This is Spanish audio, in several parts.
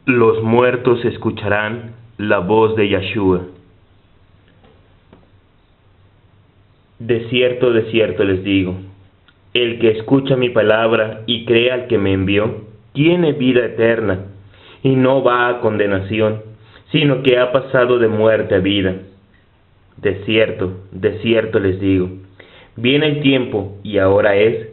Los muertos escucharán la voz de Yahshua. De cierto les digo, el que escucha mi palabra y cree al que me envió, tiene vida eterna, y no va a condenación, sino que ha pasado de muerte a vida. De cierto les digo, viene el tiempo, y ahora es,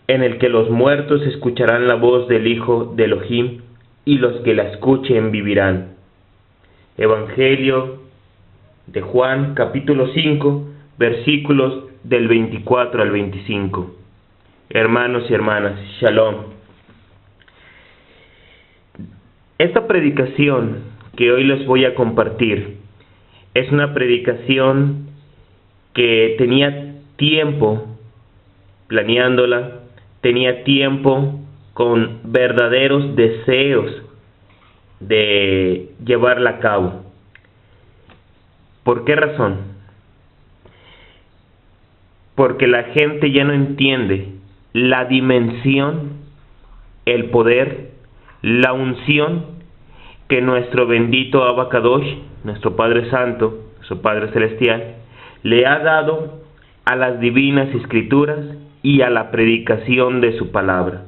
en el que los muertos escucharán la voz del Hijo de Elohim, y los que la escuchen vivirán. Evangelio de Juan, capítulo 5, versículos del 24 al 25. Hermanos y hermanas, Shalom. Esta predicación que hoy les voy a compartir es una predicación que tenía tiempo planeándola, tenía tiempo con verdaderos deseos de llevarla a cabo. ¿Por qué razón? Porque la gente ya no entiende la dimensión, el poder, la unción que nuestro bendito Abba Kadosh, nuestro Padre Santo, nuestro Padre Celestial, le ha dado a las divinas escrituras y a la predicación de su palabra.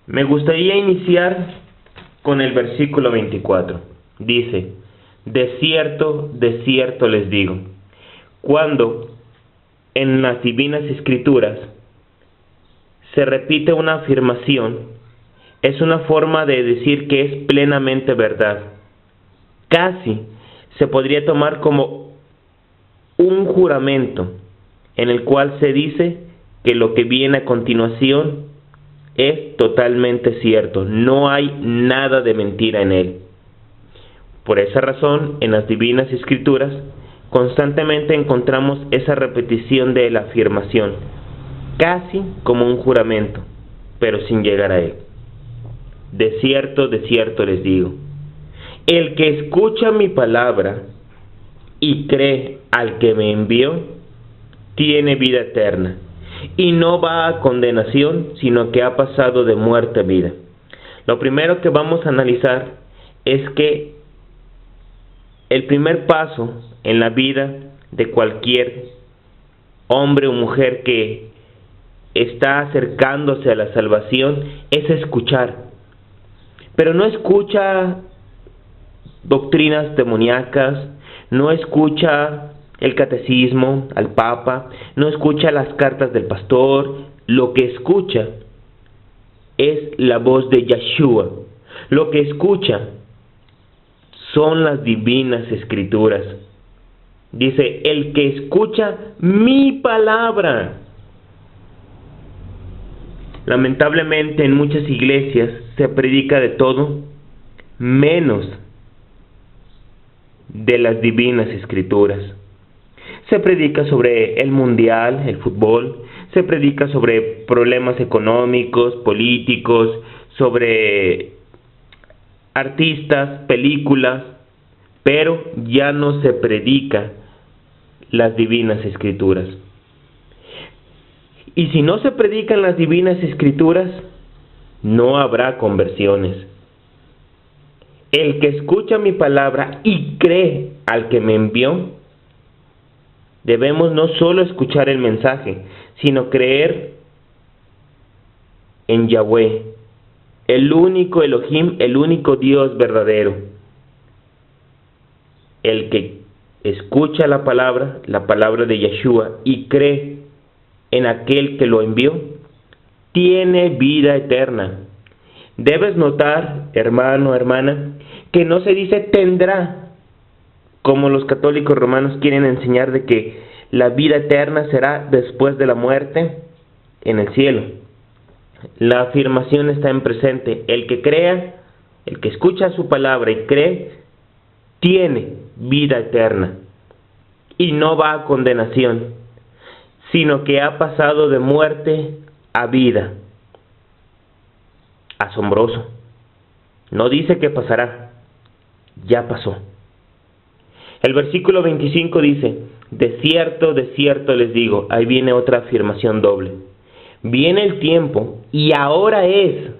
Me gustaría iniciar con el versículo 24. Dice: de cierto les digo. Cuando en las divinas escrituras se repite una afirmación, es una forma de decir que es plenamente verdad. Casi se podría tomar como un juramento en el cual se dice que lo que viene a continuación es totalmente cierto, no hay nada de mentira en él. Por esa razón, en las divinas escrituras constantemente encontramos esa repetición de la afirmación, casi como un juramento, pero sin llegar a él. De cierto les digo, el que escucha mi palabra y cree al que me envió, tiene vida eterna, y no va a condenación, sino que ha pasado de muerte a vida. Lo primero que vamos a analizar es que el primer paso en la vida de cualquier hombre o mujer que está acercándose a la salvación es escuchar. Pero no escucha doctrinas demoníacas, no escucha el catecismo, al Papa, no escucha las cartas del pastor. Lo que escucha es la voz de Yahshua. Lo que escucha son las divinas escrituras. Dice: el que escucha mi palabra. Lamentablemente en muchas iglesias se predica de todo menos de las divinas escrituras. Se predica sobre el mundial, el fútbol, se predica sobre problemas económicos, políticos, sobre artistas, películas, pero ya no se predica las divinas escrituras. Y si no se predican las divinas escrituras, no habrá conversiones. El que escucha mi palabra y cree al que me envió, debemos no solo escuchar el mensaje, sino creer en Yahweh, el único Elohim, el único Dios verdadero. El que escucha la palabra de Yahshua, y cree en aquel que lo envió, tiene vida eterna. Debes notar, hermano, hermana, que no se dice tendrá, como los católicos romanos quieren enseñar de que la vida eterna será después de la muerte en el cielo. La afirmación está en presente. El que crea, el que escucha su palabra y cree, tiene vida eterna y no va a condenación, sino que ha pasado de muerte a vida. Asombroso. No dice que pasará, ya pasó. El versículo 25 dice: de cierto les digo. Ahí viene otra afirmación doble. Viene el tiempo, y ahora es,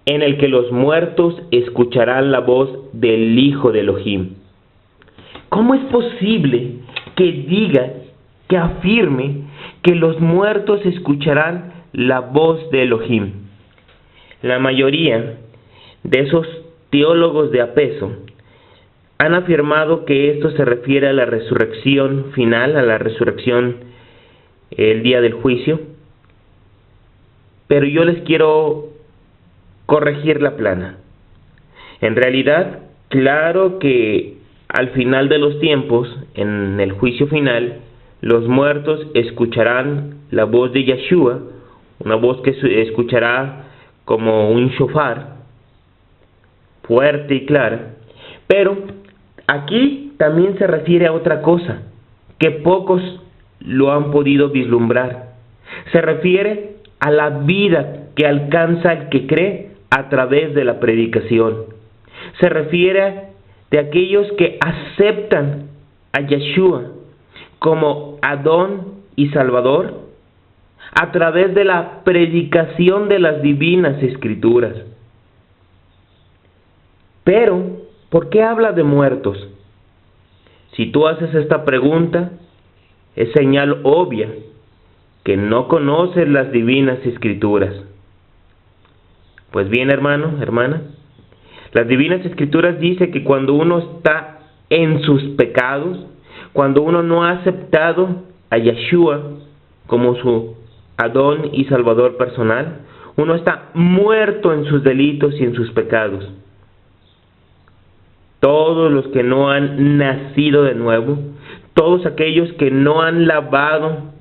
en el que los muertos escucharán la voz del Hijo de Elohim. ¿Cómo es posible que diga, que afirme que los muertos escucharán la voz de Elohim? La mayoría de esos teólogos de a peso han afirmado que esto se refiere a la resurrección final, a la resurrección el día del juicio, pero yo les quiero corregir la plana. En realidad, claro que al final de los tiempos, en el juicio final, los muertos escucharán la voz de Yeshua, una voz que escuchará como un shofar, fuerte y clara, pero aquí también se refiere a otra cosa, que pocos lo han podido vislumbrar. Se refiere a la vida que alcanza el que cree a través de la predicación. Se refiere de aquellos que aceptan a Yeshua como Adón y Salvador a través de la predicación de las divinas escrituras. Pero, ¿por qué habla de muertos? Si tú haces esta pregunta, es señal obvia que no conoces las divinas escrituras. Pues bien, hermano, hermana, las divinas escrituras dicen que cuando uno está en sus pecados, cuando uno no ha aceptado a Yeshua como su Adón y Salvador personal, uno está muerto en sus delitos y en sus pecados. Todos los que no han nacido de nuevo, todos aquellos que no han lavado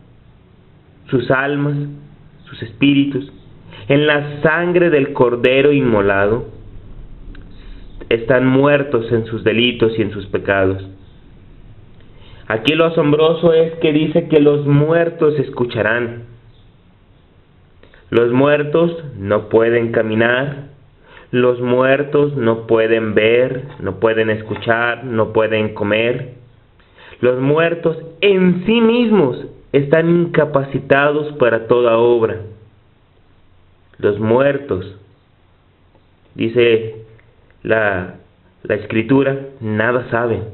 sus almas, sus espíritus, en la sangre del Cordero inmolado, están muertos en sus delitos y en sus pecados. Aquí lo asombroso es que dice que los muertos escucharán. Los muertos no pueden caminar, los muertos no pueden ver, no pueden escuchar, no pueden comer. Los muertos en sí mismos están incapacitados para toda obra. Los muertos, dice la Escritura, nada saben.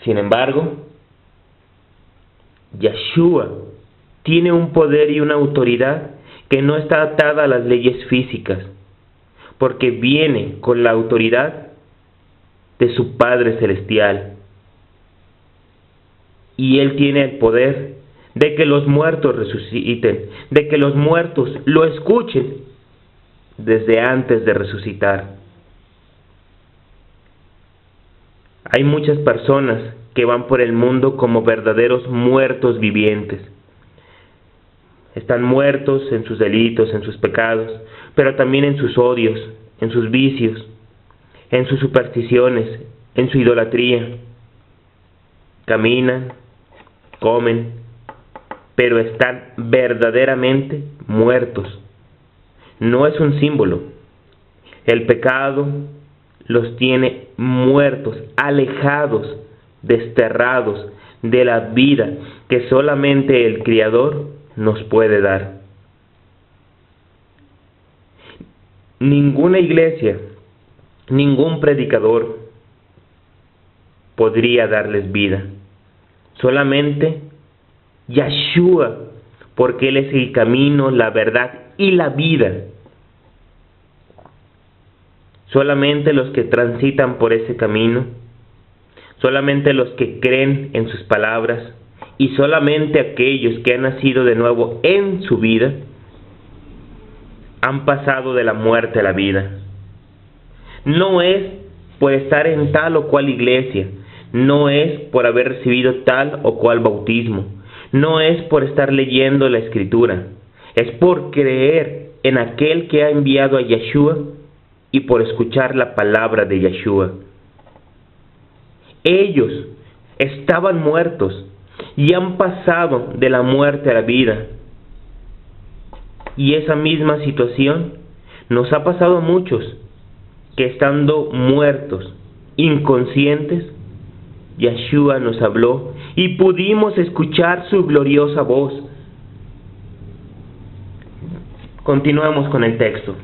Sin embargo, Yeshua tiene un poder y una autoridad que no está atada a las leyes físicas, porque viene con la autoridad de su Padre Celestial. Y Él tiene el poder de que los muertos resuciten, de que los muertos lo escuchen desde antes de resucitar. Hay muchas personas que van por el mundo como verdaderos muertos vivientes. Están muertos en sus delitos, en sus pecados, pero también en sus odios, en sus vicios, en sus supersticiones, en su idolatría. Caminan, comen, pero están verdaderamente muertos. No es un símbolo. El pecado los tiene muertos, alejados, desterrados de la vida que solamente el Criador nos puede dar. Ninguna iglesia, ningún predicador podría darles vida. Solamente Yeshua, porque Él es el camino, la verdad y la vida. Solamente los que transitan por ese camino, solamente los que creen en sus palabras y solamente aquellos que han nacido de nuevo en su vida han pasado de la muerte a la vida. No es por estar en tal o cual iglesia, no es por haber recibido tal o cual bautismo, no es por estar leyendo la Escritura, es por creer en aquel que ha enviado a Yeshua y por escuchar la palabra de Yeshua. Ellos estaban muertos y han pasado de la muerte a la vida. Y esa misma situación nos ha pasado a muchos que estando muertos, inconscientes, Yeshua nos habló y pudimos escuchar su gloriosa voz. Continuamos con el texto.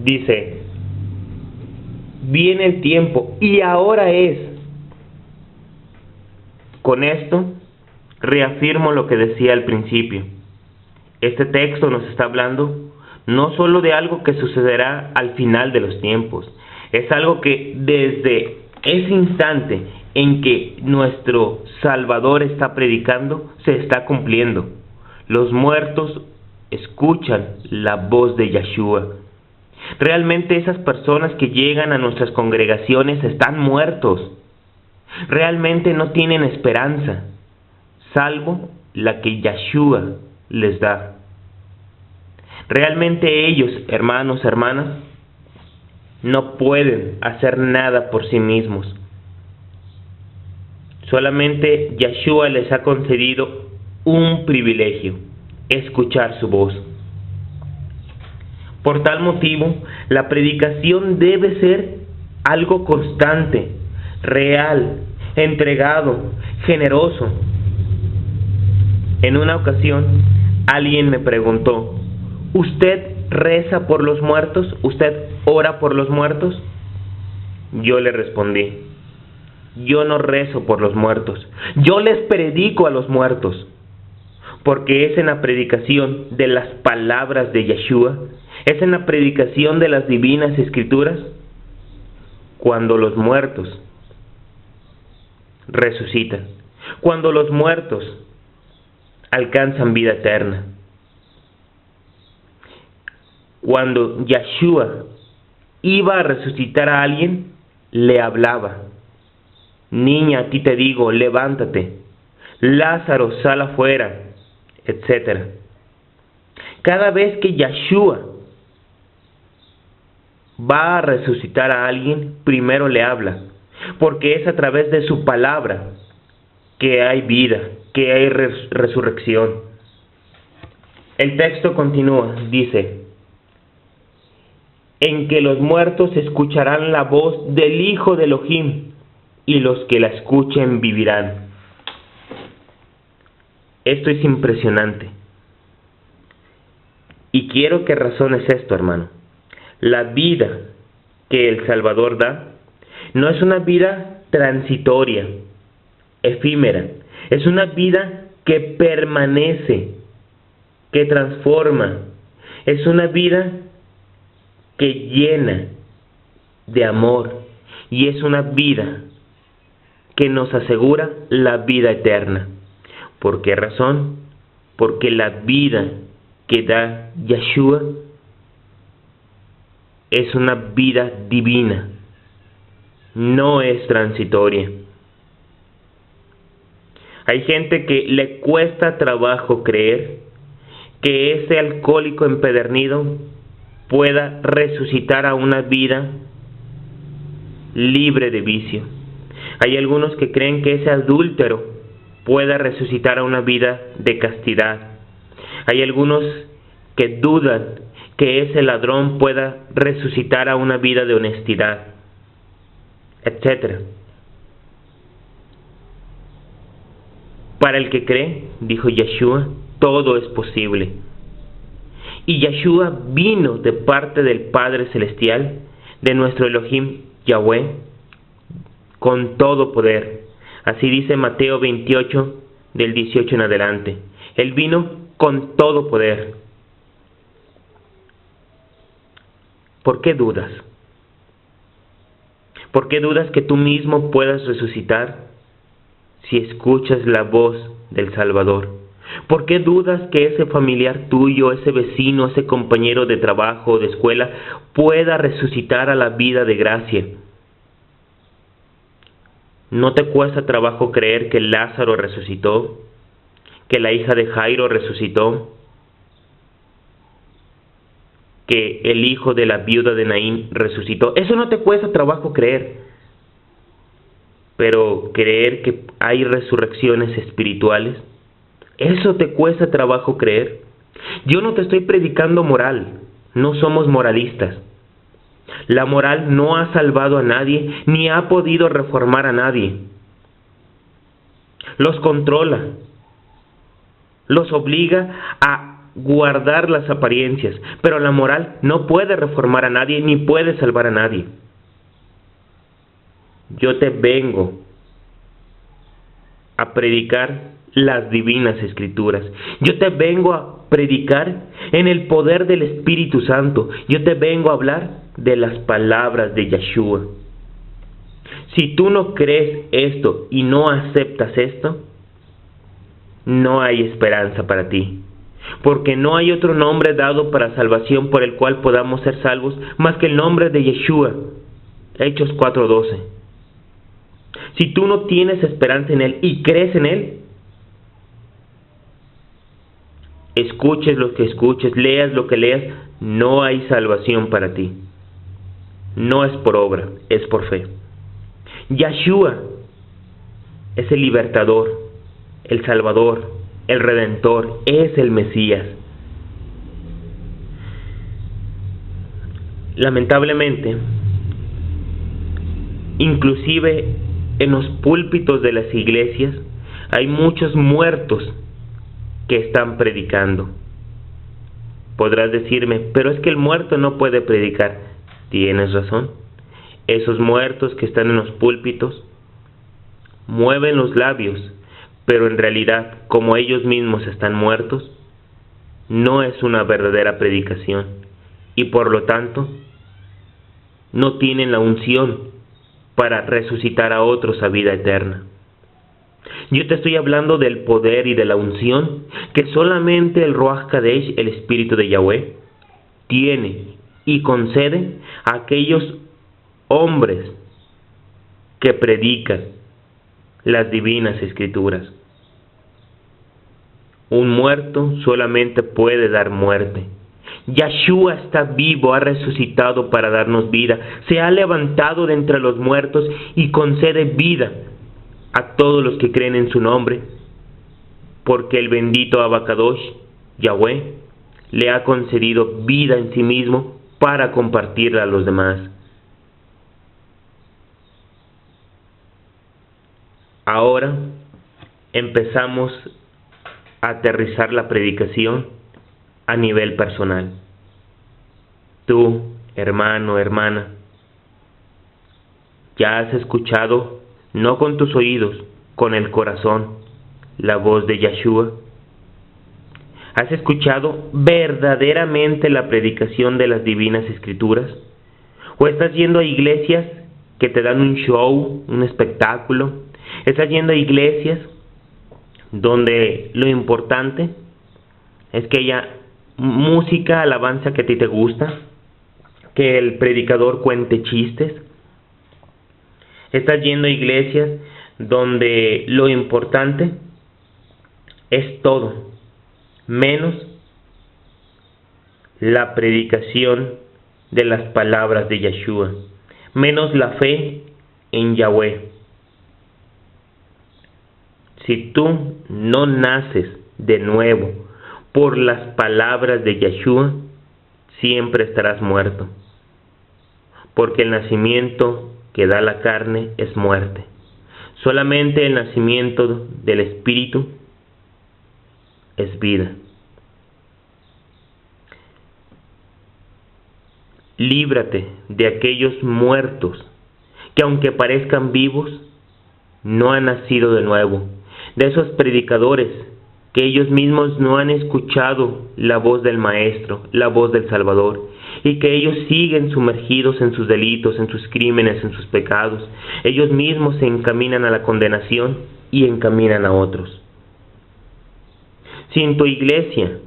Dice, viene el tiempo y ahora es. Con esto reafirmo lo que decía al principio. Este texto nos está hablando no solo de algo que sucederá al final de los tiempos, es algo que desde ese instante en que nuestro Salvador está predicando, se está cumpliendo. Los muertos escuchan la voz de Yeshua. Realmente esas personas que llegan a nuestras congregaciones están muertos. Realmente no tienen esperanza, salvo la que Yeshua les da. Realmente ellos, hermanos, hermanas, no pueden hacer nada por sí mismos. Solamente Yeshua les ha concedido un privilegio: escuchar su voz. Por tal motivo, la predicación debe ser algo constante, real, entregado, generoso. En una ocasión, alguien me preguntó, ¿usted reza por los muertos? ¿Usted ora por los muertos? Yo le respondí, yo no rezo por los muertos, yo les predico a los muertos, porque es en la predicación de las palabras de Yeshua, es en la predicación de las divinas escrituras, cuando los muertos resucitan, cuando los muertos alcanzan vida eterna. Cuando Yeshua iba a resucitar a alguien, le hablaba, niña, a ti te digo, levántate, Lázaro, sal afuera, etc. Cada vez que Yeshua va a resucitar a alguien, primero le habla, porque es a través de su palabra que hay vida, que hay resurrección. El texto continúa, dice, en que los muertos escucharán la voz del Hijo de Elohim, y los que la escuchen vivirán. Esto es impresionante. Y quiero que razones esto, hermano. La vida que el Salvador da no es una vida transitoria, efímera. Es una vida que permanece, que transforma. Es una vida que llena de amor. Y es una vida que nos asegura la vida eterna. ¿Por qué razón? Porque la vida que da Yeshua es una vida divina, no es transitoria. Hay gente que le cuesta trabajo creer que ese alcohólico empedernido pueda resucitar a una vida libre de vicio. Hay algunos que creen que ese adúltero pueda resucitar a una vida de castidad. Hay algunos que dudan que ese ladrón pueda resucitar a una vida de honestidad, etc. Para el que cree, dijo Yeshua, todo es posible. Y Yeshua vino de parte del Padre Celestial, de nuestro Elohim Yahweh, con todo poder. Así dice Mateo 28, del 18 en adelante. Él vino con todo poder. ¿Por qué dudas? ¿Por qué dudas que tú mismo puedas resucitar si escuchas la voz del Salvador? ¿Por qué dudas que ese familiar tuyo, ese vecino, ese compañero de trabajo o de escuela pueda resucitar a la vida de gracia? ¿No te cuesta trabajo creer que Lázaro resucitó? ¿Que la hija de Jairo resucitó? ¿Que el hijo de la viuda de Naín resucitó? Eso no te cuesta trabajo creer. Pero creer que hay resurrecciones espirituales, ¿eso te cuesta trabajo creer? Yo no te estoy predicando moral, no somos moralistas. La moral no ha salvado a nadie, ni ha podido reformar a nadie. Los controla, los obliga a guardar las apariencias, pero la moral no puede reformar a nadie ni puede salvar a nadie. Yo te vengo a predicar las divinas escrituras. Yo te vengo a predicar en el poder del Espíritu Santo. Yo te vengo a hablar de las palabras de Yeshua. Si tú no crees esto y no aceptas esto, no hay esperanza para ti, porque no hay otro nombre dado para salvación por el cual podamos ser salvos más que el nombre de Yeshua. Hechos 4:12. Si tú no tienes esperanza en Él y crees en Él, escuches lo que escuches, leas lo que leas, no hay salvación para ti. No es por obra, es por fe. Yeshua es el libertador, el salvador, el redentor, es el Mesías. Lamentablemente, inclusive en los púlpitos de las iglesias hay muchos muertos que están predicando. Podrás decirme, pero es que el muerto no puede predicar. Tienes razón. Esos muertos que están en los púlpitos mueven los labios, pero en realidad, como ellos mismos están muertos, no es una verdadera predicación y por lo tanto no tienen la unción para resucitar a otros a vida eterna. Yo te estoy hablando del poder y de la unción que solamente el Ruach Kadesh, el Espíritu de Yahweh, tiene y concede a aquellos hombres que predican las divinas escrituras. Un muerto solamente puede dar muerte. Yeshua está vivo, ha resucitado para darnos vida, se ha levantado de entre los muertos y concede vida a todos los que creen en su nombre, porque el bendito Abacadosh, Yahweh, le ha concedido vida en sí mismo para compartirla a los demás. Ahora empezamos a aterrizar la predicación a nivel personal. Tú, hermano, hermana, ya has escuchado, no con tus oídos, con el corazón, la voz de Yeshua. ¿Has escuchado verdaderamente la predicación de las divinas escrituras? ¿O estás yendo a iglesias que te dan un show, un espectáculo? ¿Estás yendo a iglesias donde lo importante es que haya música, alabanza que a ti te gusta, que el predicador cuente chistes? ¿Estás yendo a iglesias donde lo importante es todo menos la predicación de las palabras de Yeshua, menos la fe en Yahweh? Si tú no naces de nuevo por las palabras de Yeshua, siempre estarás muerto, porque el nacimiento que da la carne es muerte. Solamente el nacimiento del Espíritu es vida. Líbrate de aquellos muertos que, aunque parezcan vivos, no han nacido de nuevo, de esos predicadores que ellos mismos no han escuchado la voz del Maestro, la voz del Salvador, y que ellos siguen sumergidos en sus delitos, en sus crímenes, en sus pecados. Ellos mismos se encaminan a la condenación y encaminan a otros. Si en tu iglesia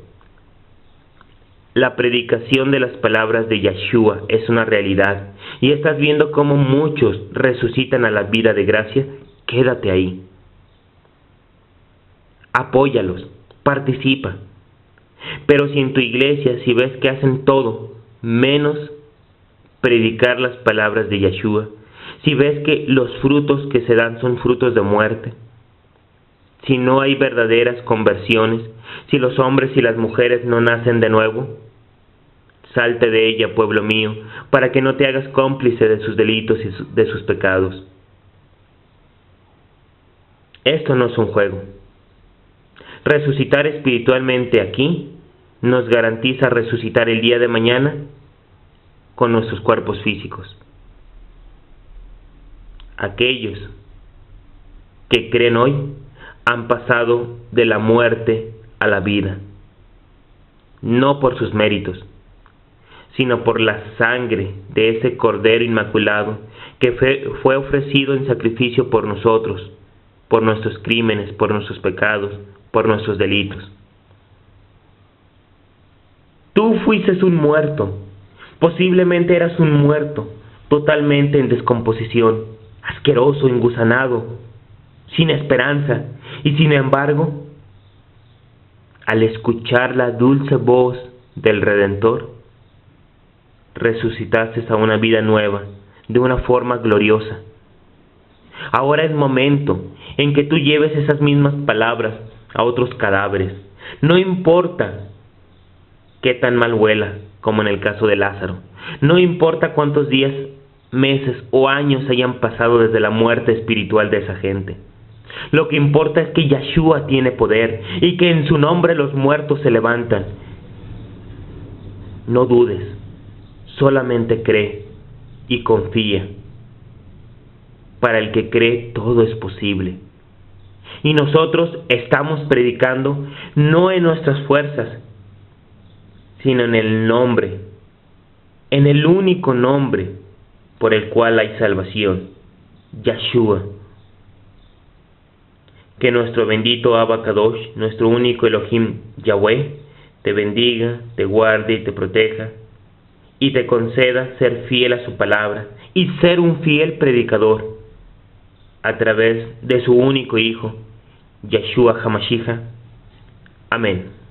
la predicación de las palabras de Yeshua es una realidad y estás viendo cómo muchos resucitan a la vida de gracia, quédate ahí. Apóyalos, participa. Pero si en tu iglesia, si ves que hacen todo menos predicar las palabras de Yeshua, si ves que los frutos que se dan son frutos de muerte, si no hay verdaderas conversiones, si los hombres y las mujeres no nacen de nuevo, salte de ella, pueblo mío, para que no te hagas cómplice de sus delitos y de sus pecados. Esto no es un juego. Resucitar espiritualmente aquí nos garantiza resucitar el día de mañana con nuestros cuerpos físicos. Aquellos que creen hoy han pasado de la muerte a la vida, no por sus méritos, sino por la sangre de ese Cordero Inmaculado que fue ofrecido en sacrificio por nosotros, por nuestros crímenes, por nuestros pecados, por nuestros delitos. Tú fuiste un muerto, posiblemente eras un muerto, totalmente en descomposición, asqueroso, engusanado, sin esperanza, y sin embargo, al escuchar la dulce voz del Redentor, resucitaste a una vida nueva, de una forma gloriosa. Ahora es momento en que tú lleves esas mismas palabras a otros cadáveres. No importa qué tan mal huela, como en el caso de Lázaro. No importa cuántos días, meses o años hayan pasado desde la muerte espiritual de esa gente. Lo que importa es que Yeshua tiene poder y que en su nombre los muertos se levantan. No dudes, solamente cree y confía. Para el que cree todo es posible. Y nosotros estamos predicando no en nuestras fuerzas, sino en el nombre, en el único nombre por el cual hay salvación, Yeshua. Que nuestro bendito Abba Kadosh, nuestro único Elohim Yahweh, te bendiga, te guarde y te proteja, y te conceda ser fiel a su palabra y ser un fiel predicador a través de su único Hijo, Yeshua HaMashiach. Amén.